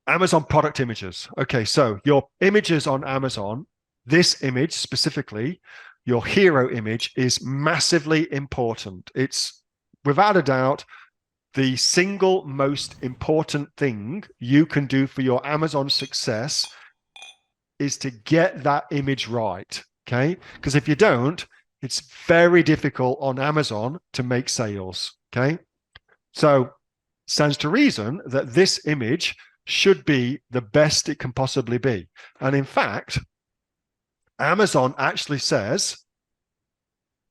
Amazon product images. Okay, so your images on Amazon, this image specifically, your hero image is massively important. It's without a doubt the single most important thing you can do for your Amazon success is to get that image right. Okay. Because if you don't, it's very difficult on Amazon to make sales. Okay. So stands to reason that this image should be the best it can possibly be. And in fact, Amazon actually says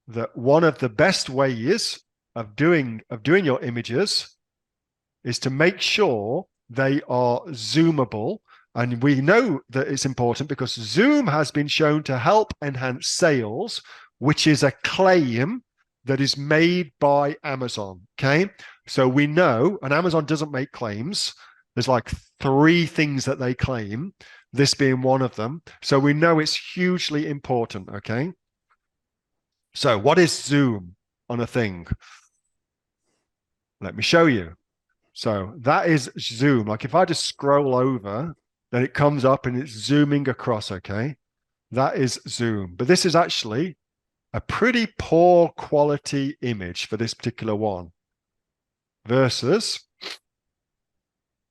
that one of the best ways of doing your images is to make sure they are zoomable. And we know that it's important because Zoom has been shown to help enhance sales, which is a claim that is made by Amazon. Okay. So we know, and Amazon doesn't make claims. There's like 3 things that they claim, this being one of them. So we know it's hugely important. Okay. So what is Zoom on a thing? Let me show you. So that is Zoom. Like if I just scroll over, then it comes up and it's zooming across. Okay. That is Zoom. But this is actually a pretty poor quality image for this particular one versus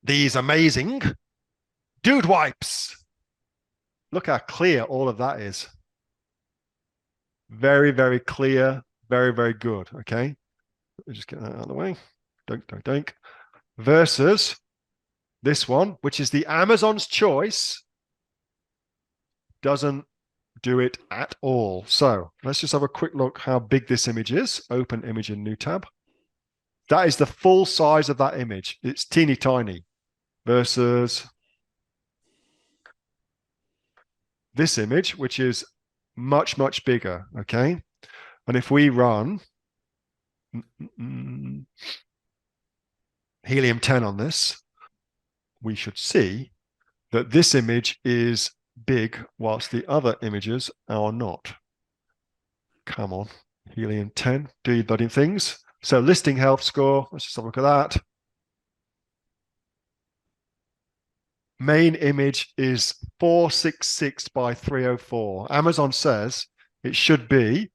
these amazing dude wipes. Look how clear all of that is. Very, very clear. Very, very good. Okay. Let me just get that out of the way. Don't. Versus this one, which is the Amazon's choice, doesn't do it at all. So let's just have a quick look how big this image is. Open image in new tab. That is the full size of that image. It's teeny tiny versus this image, which is much, much bigger. Okay. And if we run helium 10 on this, we should see that this image is big whilst the other images are not. Come on, helium 10, do your bloody things. So listing health score, let's just have a look at that. Main image is 466 by 304. Amazon says it should be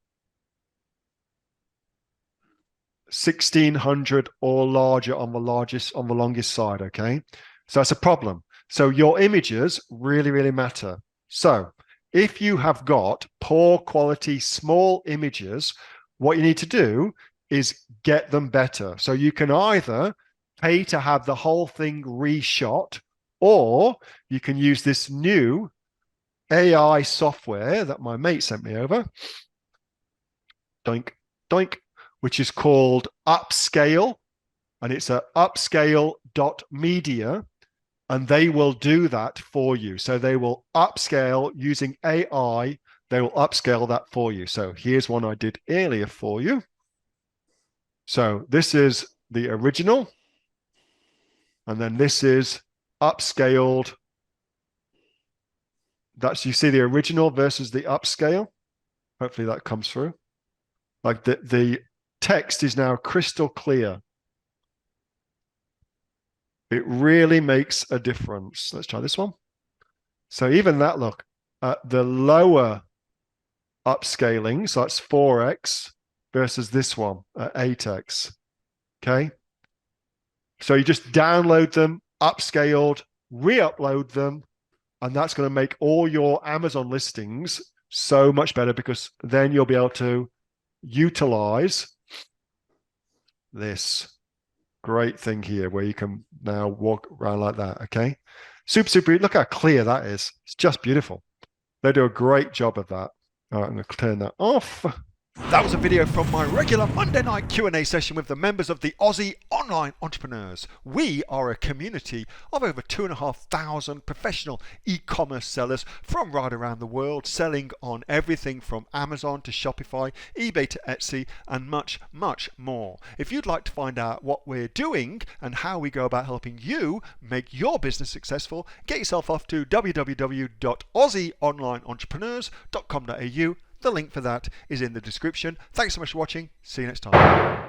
1600 or larger on the longest side. Okay, so that's a problem. So your images really, really matter. So if you have got poor quality small images, what you need to do is get them better. So you can either pay to have the whole thing reshot, or you can use this new AI software that my mate sent me over. Doink, doink, which is called Upscale, and it's a upscale.media, and they will do that for you. So they will upscale using AI. They will upscale that for you. So here's one I did earlier for you. So this is the original, and then this is upscaled. That's, you see the original versus the upscale. Hopefully that comes through. Like the text is now crystal clear. It really makes a difference. Let's try this one. So even that, look, the lower upscaling, so that's 4x versus this one at 8x. Okay. So you just download them, upscaled, re-upload them, and that's going to make all your Amazon listings so much better, because then you'll be able to utilize this great thing here where you can now walk around like that. Okay. Super. Look how clear that is. It's just beautiful. They do a great job of that. All right, I'm going to turn that off. That was a video from my regular Monday night Q&A session with the members of the Aussie Online Entrepreneurs. We are a community of over 2,500 professional e-commerce sellers from right around the world, selling on everything from Amazon to Shopify, eBay to Etsy, and much, much more. If you'd like to find out what we're doing and how we go about helping you make your business successful, get yourself off to www.aussieonlineentrepreneurs.com.au. The link for that is in the description. Thanks so much for watching. See you next time.